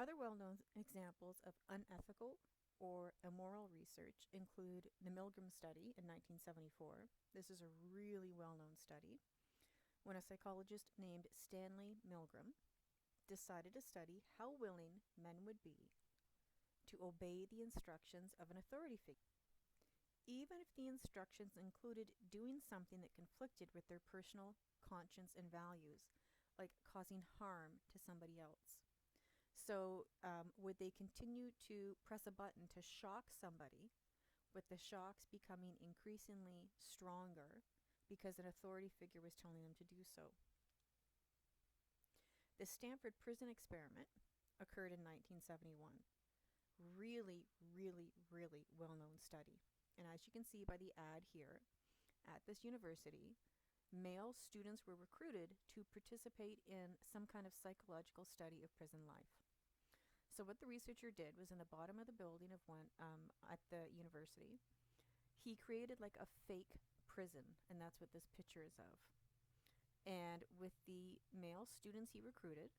Other well-known examples of unethical or immoral research include the Milgram study in 1974. This is a really well-known study when a psychologist named Stanley Milgram decided to study how willing men would be to obey the instructions of an authority figure, even if the instructions included doing something that conflicted with their personal conscience and values, like causing harm to somebody else. So, would they continue to press a button to shock somebody, with the shocks becoming increasingly stronger because an authority figure was telling them to do so? The Stanford prison experiment occurred in 1971. Really, really, really well known study. And as you can see by the ad here, at this university, male students were recruited to participate in some kind of psychological study of prison life. So what the researcher did was in the bottom of the building of one at the university, he created like a fake prison, and that's what this picture is of. And with the male students he recruited,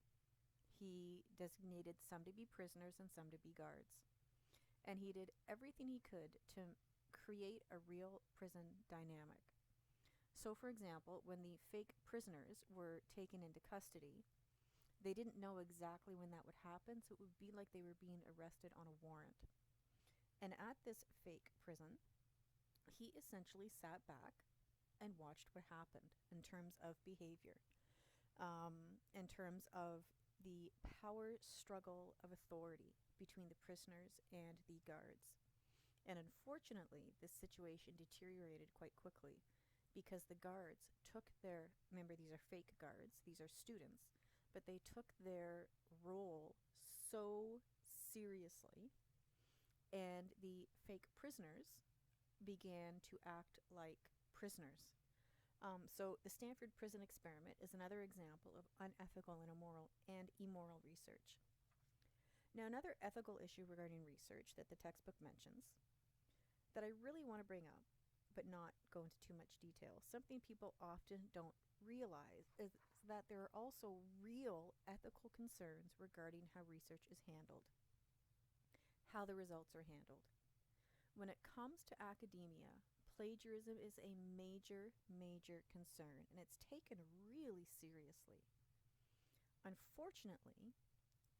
he designated some to be prisoners and some to be guards. And he did everything he could to create a real prison dynamic. So, for example, when the fake prisoners were taken into custody, they didn't know exactly when that would happen, so it would be like they were being arrested on a warrant. And at this fake prison, he essentially sat back and watched what happened in terms of behavior, in terms of the power struggle of authority between the prisoners and the guards. And unfortunately, this situation deteriorated quite quickly because the guards took their, remember, these are fake guards, these are students, but they took their role so seriously, and the fake prisoners began to act like prisoners. So the Stanford prison experiment is another example of unethical and immoral research. Now, another ethical issue regarding research that the textbook mentions that I really want to bring up, but not go into too much detail, something people often don't realize is that there are also real ethical concerns regarding how research is handled, how the results are handled. When it comes to academia, plagiarism is a major, major concern, and it's taken really seriously. Unfortunately,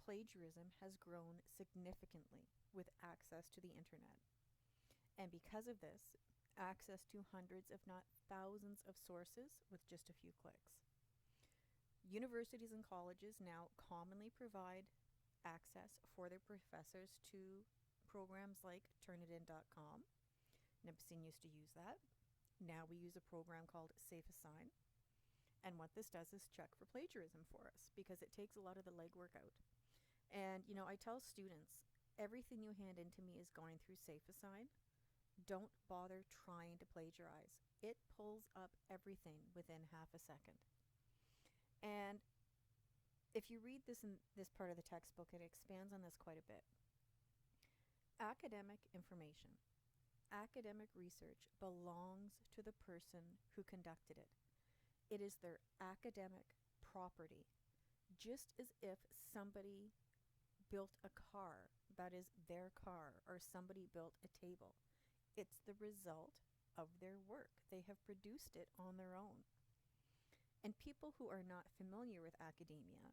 plagiarism has grown significantly with access to the internet. And because of this, access to hundreds, if not thousands, of sources with just a few clicks. Universities and colleges now commonly provide access for their professors to programs like Turnitin.com. Nipissing used to use that. Now we use a program called SafeAssign. And what this does is check for plagiarism for us because it takes a lot of the legwork out. And, you know, I tell students, everything you hand in to me is going through SafeAssign. Don't bother trying to plagiarize. It pulls up everything within half a second. And if you read this in this part of the textbook, it expands on this quite a bit. Academic information, academic research belongs to the person who conducted it. It is their academic property, just as if somebody built a car, that is their car, or somebody built a table. It's the result of their work. They have produced it on their own. And people who are not familiar with academia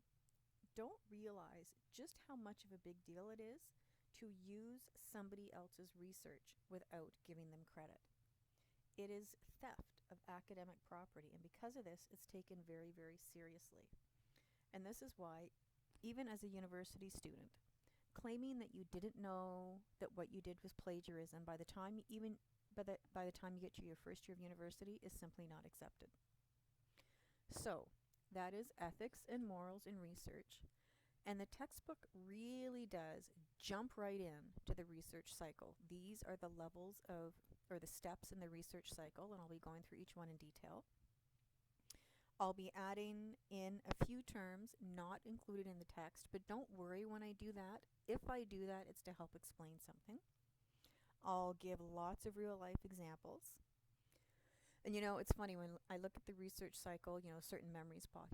don't realize just how much of a big deal it is to use somebody else's research without giving them credit. It is theft of academic property, and because of this, it's taken very, very seriously. And this is why, even as a university student, claiming that you didn't know that what you did was plagiarism by the time you get to your first year of university is simply not accepted. So, that is ethics and morals in research. And the textbook really does jump right in to the research cycle. These are the levels of, or the steps in the research cycle, and I'll be going through each one in detail. I'll be adding in a few terms not included in the text, but don't worry when I do that. If I do that, it's to help explain something. I'll give lots of real life examples. And you know, it's funny when I look at the research cycle, you know, certain memories pop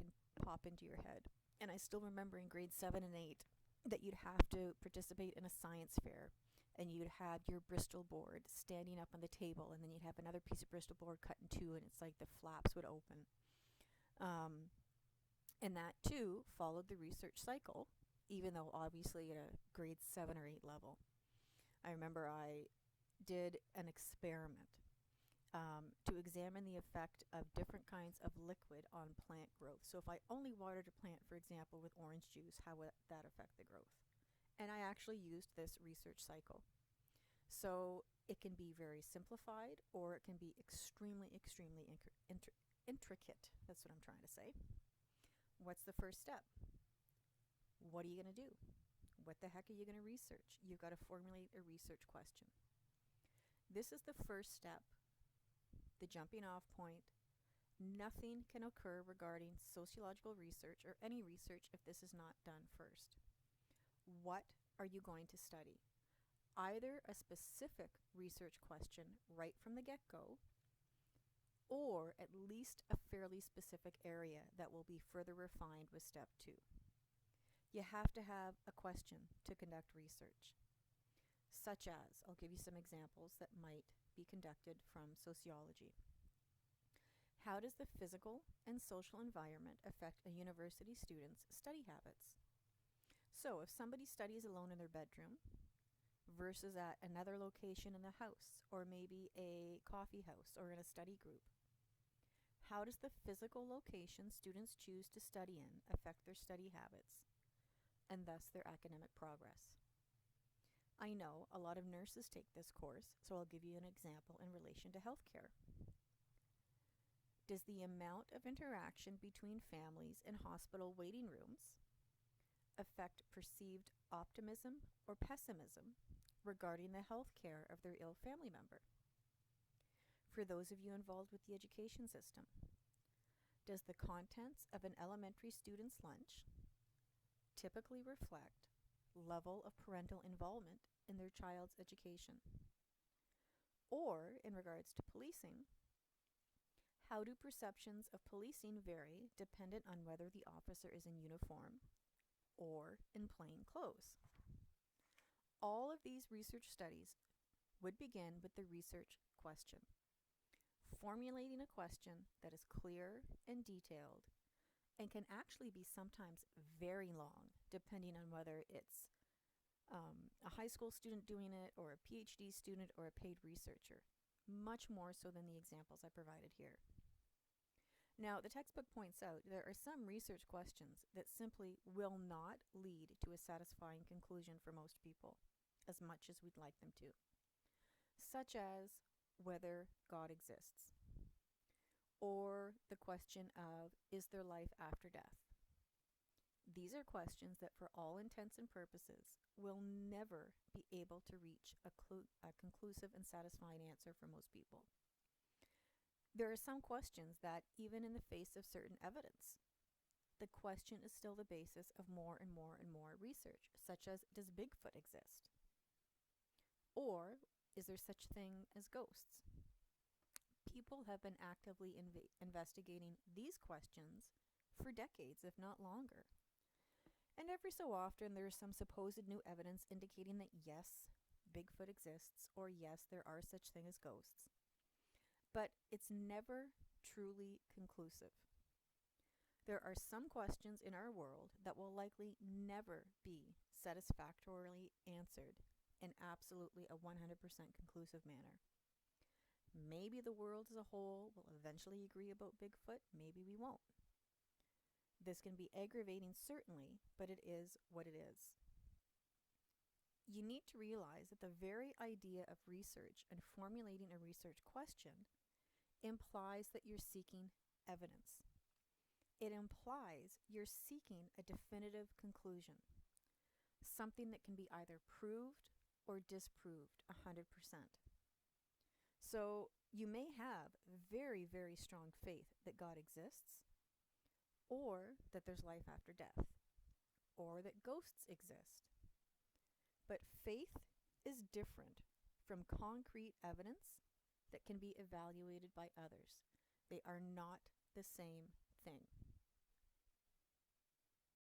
into your head. And I still remember in grade 7 and 8 that you'd have to participate in a science fair, and you'd have your Bristol board standing up on the table, and then you'd have another piece of Bristol board cut in two, and it's like the flaps would open. And that too followed the research cycle, even though obviously at a grade 7 or 8 level. I remember I did an experiment to examine the effect of different kinds of liquid on plant growth. So if I only watered a plant, for example, with orange juice, how would that affect the growth? And I actually used this research cycle. So it can be very simplified, or it can be extremely, extremely intricate. That's what I'm trying to say. What's the first step? What are you going to do? What the heck are you going to research? You've got to formulate a research question. This is the first step, the jumping off point. Nothing can occur regarding sociological research or any research if this is not done first. What are you going to study? Either a specific research question right from the get-go, or at least a fairly specific area that will be further refined with step 2. You have to have a question to conduct research, such as, I'll give you some examples that might be conducted from sociology. How does the physical and social environment affect a university student's study habits? So if somebody studies alone in their bedroom versus at another location in the house, or maybe a coffee house or in a study group, how does the physical location students choose to study in affect their study habits, and thus their academic progress? I know a lot of nurses take this course, so I'll give you an example in relation to healthcare. Does the amount of interaction between families in hospital waiting rooms affect perceived optimism or pessimism regarding the health care of their ill family member? For those of you involved with the education system, does the contents of an elementary student's lunch typically reflect level of parental involvement in their child's education? Or, in regards to policing, how do perceptions of policing vary dependent on whether the officer is in uniform or in plain clothes? All of these research studies would begin with the research question. Formulating a question that is clear and detailed and can actually be sometimes very long, depending on whether it's a high school student doing it or a PhD student or a paid researcher, much more so than the examples I provided here. Now, the textbook points out there are some research questions that simply will not lead to a satisfying conclusion for most people, as much as we'd like them to, such as whether God exists, or the question of, is there life after death? These are questions that, for all intents and purposes, will never be able to reach a conclusive and satisfying answer for most people. There are some questions that, even in the face of certain evidence, the question is still the basis of more and more and more research, such as, does Bigfoot exist? Or, is there such thing as ghosts? People have been actively investigating these questions for decades, if not longer. And every so often, there is some supposed new evidence indicating that yes, Bigfoot exists, or yes, there are such thing as ghosts. But it's never truly conclusive. There are some questions in our world that will likely never be satisfactorily answered in absolutely a 100% conclusive manner. Maybe the world as a whole will eventually agree about Bigfoot, maybe we won't. This can be aggravating, certainly, but it is what it is. You need to realize that the very idea of research and formulating a research question implies that you're seeking evidence. It implies you're seeking a definitive conclusion, something that can be either proved or disproved 100%. So you may have very, very strong faith that God exists, or that there's life after death, or that ghosts exist. But faith is different from concrete evidence that can be evaluated by others. They are not the same thing.